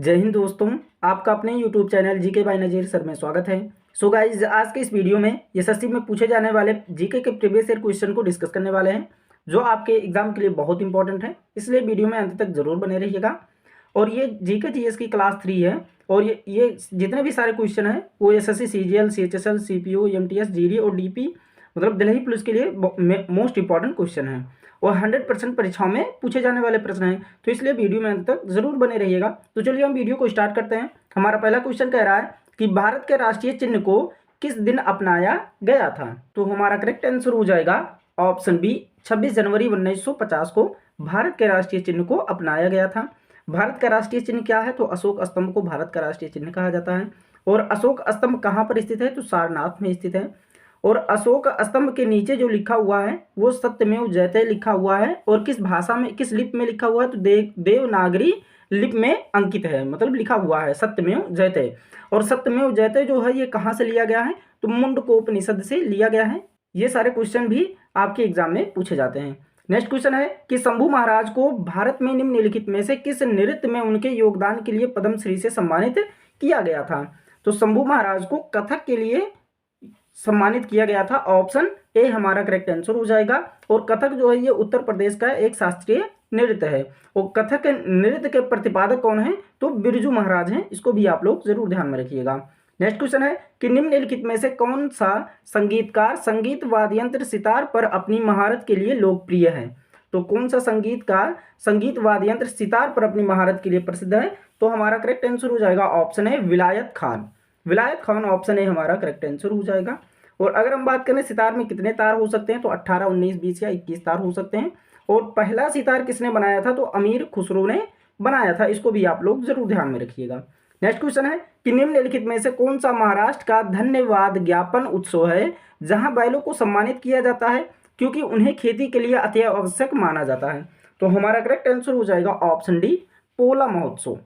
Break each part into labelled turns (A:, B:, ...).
A: जय हिंद दोस्तों, आपका अपने YouTube channel GK by Nazeer sir में स्वागत है। सो गाइज, आज के इस वीडियो में एसएससी में पूछे जाने वाले जीके के प्रीवियस ईयर क्वेश्चन को डिस्कस करने वाले हैं, जो आपके एग्जाम के लिए बहुत इंपॉर्टेंट है। इसलिए वीडियो में अंत तक जरूर बने रहिएगा। और ये जीके जीएस की क्लास 3 है और ये जितने भी सारे क्वेश्चन हैं वो SSC CGL, CHSL, CPO, MTS, GD और डीपी मतलब दिल्ली पुलिस के लिए मोस्ट इंपॉर्टेंट क्वेश्चन है और 100% परीक्षाओं में पूछे जाने वाले प्रश्न हैं। तो इसलिए वीडियो में अंत तक जरूर बने रहिएगा। तो चलिए हम वीडियो को स्टार्ट करते हैं। हमारा पहला क्वेश्चन कह रहा है कि भारत के राष्ट्रीय चिन्ह को किस दिन अपनाया गया था। तो हमारा करेक्ट आंसर हो जाएगा ऑप्शन बी, 26 जनवरी 1950 को भारत के राष्ट्रीय चिन्ह को अपनाया गया था। भारत का राष्ट्रीय चिन्ह क्या है? तो अशोक स्तंभ को भारत का राष्ट्रीय चिन्ह कहा जाता है। और अशोक स्तंभ कहाँ पर स्थित है? तो सारनाथ में स्थित है। और अशोक स्तंभ के नीचे जो लिखा हुआ है वो सत्यमेव जयते लिखा हुआ है। और किस भाषा में, किस लिपि में लिखा हुआ है? तो देवनागरी लिपि में अंकित है, मतलब लिखा हुआ है सत्यमेव जयते। और सत्यमेव जयते जो है ये कहाँ से लिया गया है? तो मुंडकोपनिषद से लिया गया है। ये सारे क्वेश्चन भी आपके एग्जाम में पूछे जाते हैं। नेक्स्ट क्वेश्चन है कि शंभू महाराज को भारत में निम्नलिखित में से किस नृत्य में उनके योगदान के लिए पद्मश्री से सम्मानित किया गया था। तो शंभू महाराज को कथक के लिए सम्मानित किया गया था। ऑप्शन ए हमारा करेक्ट आंसर हो जाएगा। और कथक जो है ये उत्तर प्रदेश का एक शास्त्रीय नृत्य है। और कथक नृत्य के प्रतिपादक कौन है? तो बिरजू महाराज हैं। इसको भी आप लोग जरूर ध्यान में रखिएगा। नेक्स्ट क्वेश्चन है कि निम्नलिखित में से कौन सा संगीतकार संगीत वाद्ययंत्र सितार पर अपनी महारत के लिए लोकप्रिय है। तो कौन सा संगीतकार संगीत वाद्ययंत्र सितार पर अपनी महारत के लिए प्रसिद्ध है? तो हमारा करेक्ट आंसर हो जाएगा ऑप्शन है विलायत खान। विलायत खान ऑप्शन ए हमारा करेक्ट आंसर हो जाएगा। और अगर हम बात करें सितार में कितने तार हो सकते हैं, तो 18, 19, 20 या 21 तार हो सकते हैं। और पहला सितार किसने बनाया था? तो अमीर खुसरो ने बनाया था। इसको भी आप लोग जरूर ध्यान में रखिएगा। नेक्स्ट क्वेश्चन है कि निम्नलिखित में से कौन सा महाराष्ट्र का धन्यवाद ज्ञापन उत्सव है जहां बैलों को सम्मानित किया जाता है क्योंकि उन्हें खेती के लिए अति आवश्यक माना जाता है। तो हमारा करेक्ट आंसर हो जाएगा ऑप्शन डी, पोला महोत्सव,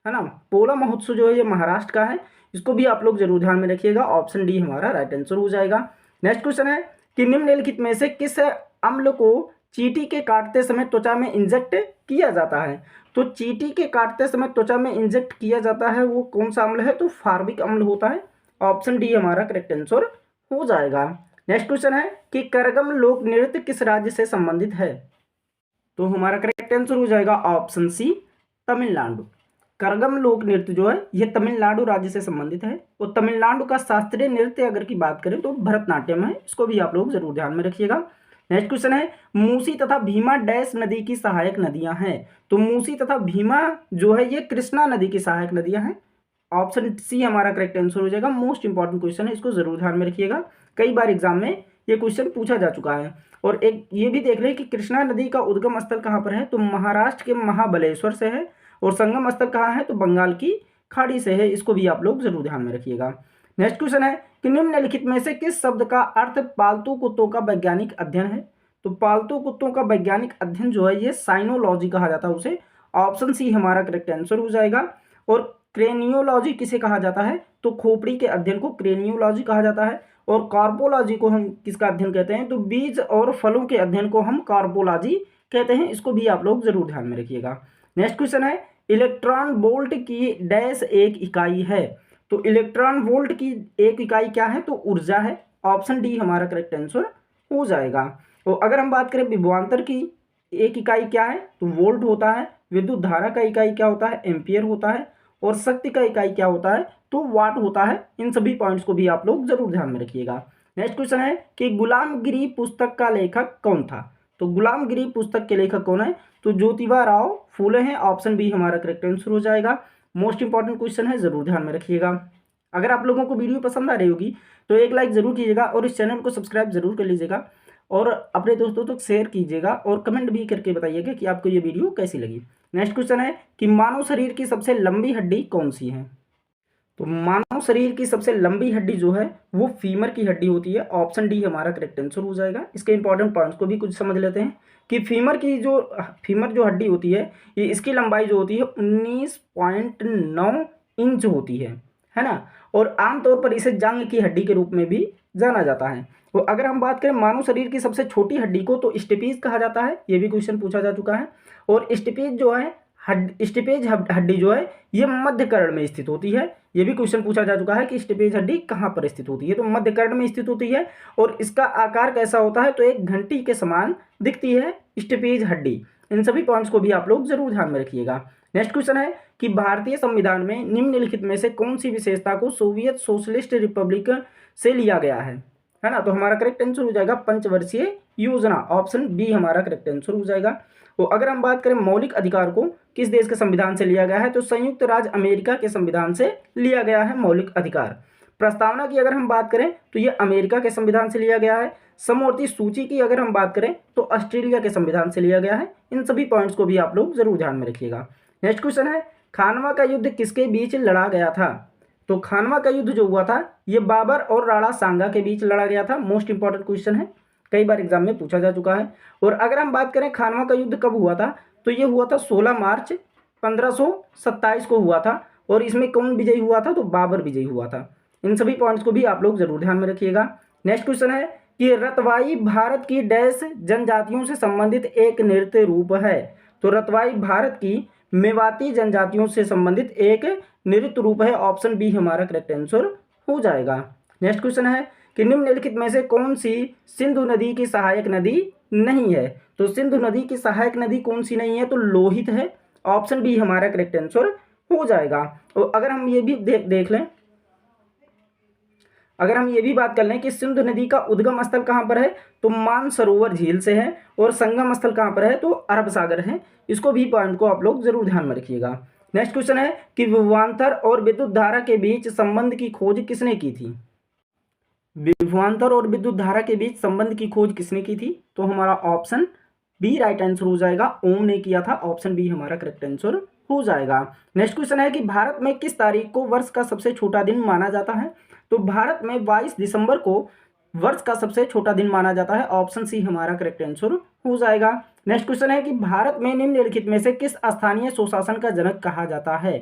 A: है ना। पोला महोत्सव जो है ये महाराष्ट्र का है। इसको भी आप लोग जरूर ध्यान में रखिएगा। ऑप्शन डी हमारा राइट आंसर हो जाएगा। नेक्स्ट क्वेश्चन है कि निम्नलिखित में से किस अम्ल को चींटी के काटते समय त्वचा में इंजेक्ट किया जाता है। तो चींटी के काटते समय त्वचा में इंजेक्ट किया जाता है वो कौन सा अम्ल है? तो फार्मिक अम्ल होता है। ऑप्शन डी हमारा करेक्ट आंसर हो जाएगा। नेक्स्ट क्वेश्चन है कि करगम लोक नृत्य किस राज्य से संबंधित है। तो हमारा करेक्ट आंसर हो जाएगा ऑप्शन सी, तमिलनाडु। करगम लोक नृत्य जो है यह तमिलनाडु राज्य से संबंधित है। और तमिलनाडु का शास्त्रीय नृत्य अगर की बात करें तो भरतनाट्यम है। इसको भी आप लोग जरूर ध्यान में रखिएगा। नेक्स्ट क्वेश्चन है मूसी तथा भीमा डैश नदी की सहायक नदियां हैं। तो मूसी तथा भीमा जो है ये कृष्णा नदी की सहायक नदियां हैं। ऑप्शन सी हमारा करेक्ट आंसर हो जाएगा। मोस्ट इंपॉर्टेंट क्वेश्चन है, इसको जरूर ध्यान में रखिएगा। कई बार एग्जाम में ये क्वेश्चन पूछा जा चुका है। और एक ये भी देख लें कि कृष्णा नदी का उद्गम स्थल कहाँ पर है? तो महाराष्ट्र के महाबलेश्वर से है। और संगम स्थल कहाँ है? तो बंगाल की खाड़ी से है। इसको भी आप लोग जरूर ध्यान में रखिएगा। नेक्स्ट क्वेश्चन है कि निम्नलिखित में से किस शब्द का अर्थ पालतू कुत्तों का वैज्ञानिक अध्ययन है। तो पालतू कुत्तों का वैज्ञानिक अध्ययन जो है ये साइनोलॉजी कहा जाता है उसे। ऑप्शन सी हमारा करेक्ट आंसर हो जाएगा। और क्रेनियोलॉजी किसे कहा जाता है? तो खोपड़ी के अध्ययन को क्रेनियोलॉजी कहा जाता है। और कार्पोलॉजी को हम किसका अध्ययन कहते हैं? तो बीज और फलों के अध्ययन को हम कार्पोलॉजी कहते हैं। इसको भी आप लोग जरूर ध्यान में रखिएगा। नेक्स्ट क्वेश्चन है इलेक्ट्रॉन वोल्ट की डैश एक इकाई है। तो इलेक्ट्रॉन वोल्ट की एक इकाई क्या है? तो ऊर्जा है। ऑप्शन डी हमारा करेक्ट आंसर हो जाएगा। और अगर हम बात करें विभवांतर की एक इकाई क्या है? तो वोल्ट होता है। विद्युत धारा का इकाई क्या होता है? एम्पियर होता है। और शक्ति का इकाई क्या होता है? तो वाट होता है। इन सभी पॉइंट्स को भी आप लोग जरूर ध्यान में रखिएगा। नेक्स्ट क्वेश्चन है कि गुलामगिरी पुस्तक का लेखक कौन था। तो गुलामगिरी पुस्तक के लेखक कौन है? तो ज्योतिबा राव फूले हैं। ऑप्शन बी हमारा करेक्ट आंसर हो जाएगा। मोस्ट इंपॉर्टेंट क्वेश्चन है, जरूर ध्यान में रखिएगा। अगर आप लोगों को वीडियो पसंद आ रही होगी तो एक लाइक जरूर कीजिएगा और इस चैनल को सब्सक्राइब जरूर कर लीजिएगा और अपने दोस्तों तक शेयर कीजिएगा और कमेंट भी करके बताइएगा कि आपको ये वीडियो कैसी लगी। नेक्स्ट क्वेश्चन है कि मानव शरीर की सबसे लंबी हड्डी कौन सी है। तो मानव शरीर की सबसे लंबी हड्डी जो है वो फीमर की हड्डी होती है। ऑप्शन डी हमारा करेक्ट आंसर हो जाएगा। इसके इंपॉर्टेंट पॉइंट्स को भी कुछ समझ लेते हैं कि फीमर जो हड्डी होती है ये इसकी लंबाई जो होती है 19.9 इंच होती है ना। और आमतौर पर इसे जांघ की हड्डी के रूप में भी जाना जाता है। तो अगर हम बात करें मानव शरीर की सबसे छोटी हड्डी को तो स्टेपीज कहा जाता है। ये भी क्वेश्चन पूछा जा चुका है। और स्टेपीज जो है स्टिपेज हड्डी जो है ये मध्य कर्ण में स्थित होती है। ये भी क्वेश्चन पूछा जा चुका है कि स्टिपेज हड्डी कहाँ पर स्थित होती है, तो मध्य कर्ण में स्थित होती है। और इसका आकार कैसा होता है, तो एक घंटी के समान दिखती है स्टिपेज हड्डी। इन सभी पॉइंट्स को भी आप लोग जरूर ध्यान में रखिएगा। नेक्स्ट क्वेश्चन है कि भारतीय संविधान में निम्नलिखित में से कौन सी विशेषता को सोवियत सोशलिस्ट रिपब्लिक से लिया गया है ना। तो हमारा करेक्ट आंसर हो जाएगा पंचवर्षीय योजना, ऑप्शन बी हमारा करेक्ट आंसर हो जाएगा। तो अगर हम बात करें मौलिक अधिकार को किस देश के संविधान से लिया गया है, तो संयुक्त राज्य अमेरिका के संविधान से लिया गया है मौलिक अधिकार। प्रस्तावना की अगर हम बात करें तो ये अमेरिका के संविधान से लिया गया है। समवर्ती सूची की अगर हम बात करें तो ऑस्ट्रेलिया के संविधान से लिया गया है। इन सभी पॉइंट्स को भी आप लोग जरूर ध्यान में रखिएगा। नेक्स्ट क्वेश्चन है खानवा का युद्ध किसके बीच लड़ा गया था। तो खानवा का युद्ध जो हुआ था ये बाबर और राणा सांगा के बीच लड़ा गया था। मोस्ट इंपॉर्टेंट क्वेश्चन है, कई बार एग्जाम में पूछा जा चुका है। और अगर हम बात करें खानवा का युद्ध कब हुआ था, तो ये हुआ था 16 मार्च 1527 को हुआ था। और इसमें कौन विजयी हुआ था, तो बाबर विजयी हुआ था। इन सभी पॉइंट्स को भी आप लोग जरूर ध्यान में रखिएगा। नेक्स्ट क्वेश्चन है कि रतवाई भारत की डैश जनजातियों से संबंधित एक नृत्य रूप है। तो रतवाई भारत की मेवाती जनजातियों से संबंधित एक नृत्य रूप है, ऑप्शन बी हमारा करेक्ट आंसर हो जाएगा। नेक्स्ट क्वेश्चन है कि निम्नलिखित में से कौन सी सिंधु नदी की सहायक नदी नहीं है। तो सिंधु नदी की सहायक नदी कौन सी नहीं है, तो लोहित है, ऑप्शन बी हमारा करेक्ट आंसर हो जाएगा। और अगर हम ये भी देख लें, अगर हम ये भी बात कर लें कि सिंधु नदी का उद्गम स्थल कहाँ पर है, तो मानसरोवर झील से है। और संगम स्थल कहाँ पर है, तो अरब सागर है। इसको भी पॉइंट को आप लोग जरूर ध्यान में रखिएगा। नेक्स्ट क्वेश्चन है कि विभवांतर और विद्युत धारा के बीच संबंध की खोज किसने की थी। विभवांतर और विद्युत धारा के बीच संबंध की खोज किसने की थी, तो हमारा ऑप्शन बी राइट आंसर हो जाएगा, ओम ने किया था, ऑप्शन बी हमारा करेक्ट आंसर हो जाएगा। नेक्स्ट क्वेश्चन है कि भारत में किस तारीख को वर्ष का सबसे छोटा दिन माना जाता है। तो भारत में 22 दिसंबर को वर्ष का सबसे छोटा दिन माना जाता है, ऑप्शन सी हमारा करेक्ट आंसर हो जाएगा। नेक्स्ट क्वेश्चन है कि भारत में निम्नलिखित में से किस स्थानीय स्वशासन का जनक कहा जाता है।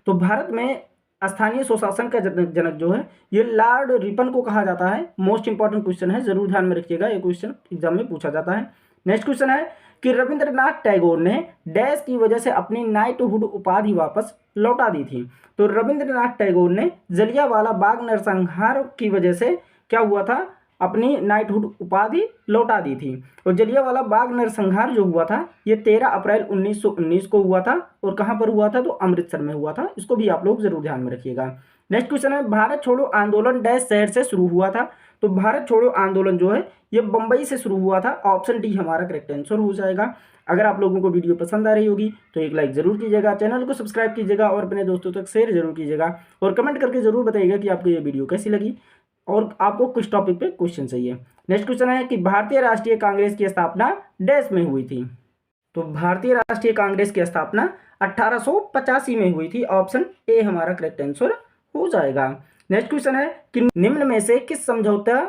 A: तो भारत में स्थानीय स्वशासन का जनक जो है ये लॉर्ड रिपन को कहा जाता है। मोस्ट इंपॉर्टेंट क्वेश्चन है, जरूर ध्यान में रखिएगा, ये क्वेश्चन एग्जाम में पूछा जाता है। नेक्स्ट क्वेश्चन है कि रविंद्रनाथ टैगोर ने डैश की वजह से अपनी नाइटहुड उपाधि वापस लौटा दी थी। तो रविंद्रनाथ टैगोर ने जलियांवाला बाग नरसंहार की वजह से क्या हुआ था, अपनी नाइटहुड उपाधि लौटा दी थी। और जलियांवाला बाग नरसंहार जो हुआ था ये 13 अप्रैल 1919 को हुआ था। और कहाँ पर हुआ था, तो अमृतसर में हुआ था। इसको भी आप लोग जरूर ध्यान में रखिएगा। नेक्स्ट क्वेश्चन है भारत छोड़ो आंदोलन डैश शहर से शुरू हुआ था। तो भारत छोड़ो आंदोलन जो है ये बंबई से शुरू हुआ था, ऑप्शन डी हमारा करेक्ट आंसर हो जाएगा। अगर आप लोगों को वीडियो पसंद आ रही होगी तो एक लाइक जरूर कीजिएगा, चैनल को सब्सक्राइब कीजिएगा और अपने दोस्तों तक शेयर जरूर कीजिएगा। और कमेंट करके जरूर बताइएगा कि आपको ये वीडियो कैसी लगी और आपको कुछ टॉपिक पे क्वेश्चन चाहिए। नेक्स्ट क्वेश्चन है कि भारतीय राष्ट्रीय कांग्रेस की स्थापना डैश में हुई थी। तो भारतीय राष्ट्रीय कांग्रेस की स्थापना 1885 में हुई थी, ऑप्शन ए हमारा करेक्ट आंसर हो जाएगा। नेक्स्ट क्वेश्चन है कि निम्न में से किस समझौता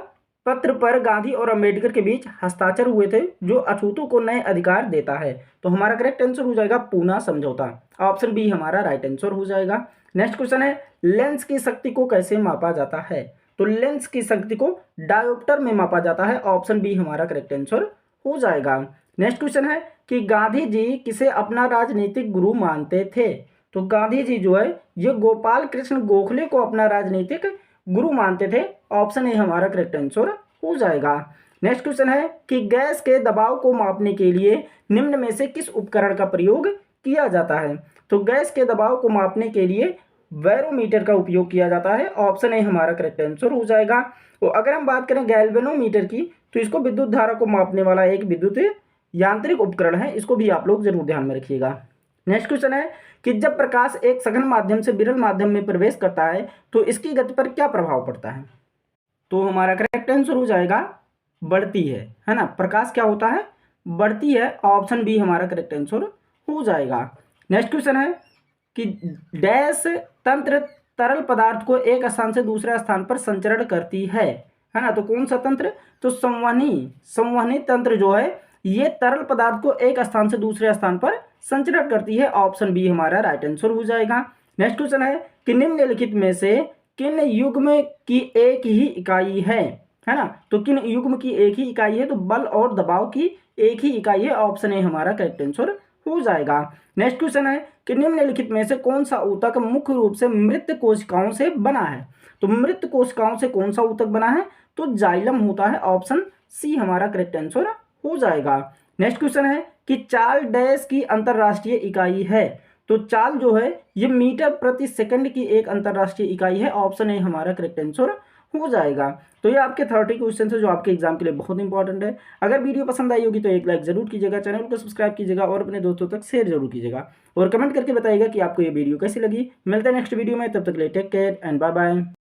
A: पत्र पर गांधी और अंबेडकर के बीच हस्ताक्षर हुए थे जो अछूतों को नए अधिकार देता है। तो हमारा करेक्ट आंसर हो जाएगा पूना समझौता, ऑप्शन बी हमारा राइट आंसर हो जाएगा। नेक्स्ट क्वेश्चन है लेंस की शक्ति को कैसे मापा जाता है। तो लेंस की शक्ति को डायोप्टर में मापा जाता है, ऑप्शन बी हमारा करेक्ट आंसर हो जाएगा। नेक्स्ट क्वेश्चन है कि गांधी जी किसे अपना राजनीतिक गुरु मानते थे। तो गांधी जी जो है ये गोपाल कृष्ण गोखले को अपना राजनीतिक गुरु मानते थे, ऑप्शन ए हमारा करेक्ट आंसर हो जाएगा। नेक्स्ट क्वेश्चन है कि गैस के दबाव को मापने के लिए निम्न में से किस उपकरण का प्रयोग किया जाता है। तो गैस के दबाव को मापने के लिए बैरोमीटर का उपयोग किया जाता है, ऑप्शन ए हमारा करेक्ट आंसर हो जाएगा। और अगर हम बात करें गैल्वेनोमीटर की तो इसको विद्युत धारा को मापने वाला एक विद्युत यांत्रिक उपकरण है, इसको भी आप लोग जरूर ध्यान में रखिएगा। नेक्स्ट क्वेश्चन है कि जब प्रकाश एक सघन माध्यम से विरल माध्यम में प्रवेश करता है तो इसकी गति पर क्या प्रभाव पड़ता है। तो हमारा करेक्ट आंसर हो जाएगा बढ़ती है ना। प्रकाश क्या होता है, बढ़ती है, ऑप्शन बी हमारा करेक्ट आंसर हो जाएगा। नेक्स्ट क्वेश्चन है कि डैश तंत्र तरल पदार्थ को एक स्थान से दूसरे स्थान पर संचरण करती है ना। तो कौन सा तंत्र, तो संवहनी तंत्र जो है ये तरल पदार्थ को एक स्थान से दूसरे स्थान पर संचरण करती है, ऑप्शन बी हमारा राइट आंसर हो जाएगा। नेक्स्ट क्वेश्चन है कि निम्नलिखित में से किन युग्म की एक ही इकाई है ना। तो किन युग्म की एक ही इकाई है, तो बल और दबाव की एक ही इकाई है, ऑप्शन ए हमारा करेक्ट आंसर हो जाएगा। नेक्स्ट क्वेश्चन है कि निम्नलिखित में से कौन सा ऊतक मुख्य रूप से मृत कोशिकाओं से बना है। तो मृत कोशिकाओं से कौन सा ऊतक बना है, तो जाइलम होता है, ऑप्शन सी हमारा करेक्ट आंसर हो जाएगा। नेक्स्ट क्वेश्चन है कि चाल डैश की अंतरराष्ट्रीय इकाई है। तो चाल जो है ये मीटर प्रति सेकंड की एक अंतरराष्ट्रीय इकाई है, ऑप्शन ए हमारा करेक्ट आंसर हो जाएगा। तो ये आपके 30 क्वेश्चन है जो आपके एग्जाम के लिए बहुत इंपॉर्टेंट है। अगर वीडियो पसंद आई होगी तो एक लाइक जरूर कीजिएगा, चैनल को सब्सक्राइब कीजिएगा और अपने दोस्तों तक शेयर जरूर कीजिएगा और कमेंट करके बताइएगा कि आपको ये वीडियो कैसी लगी। मिलते हैं नेक्स्ट वीडियो में, तब तक के लिए take care and bye bye.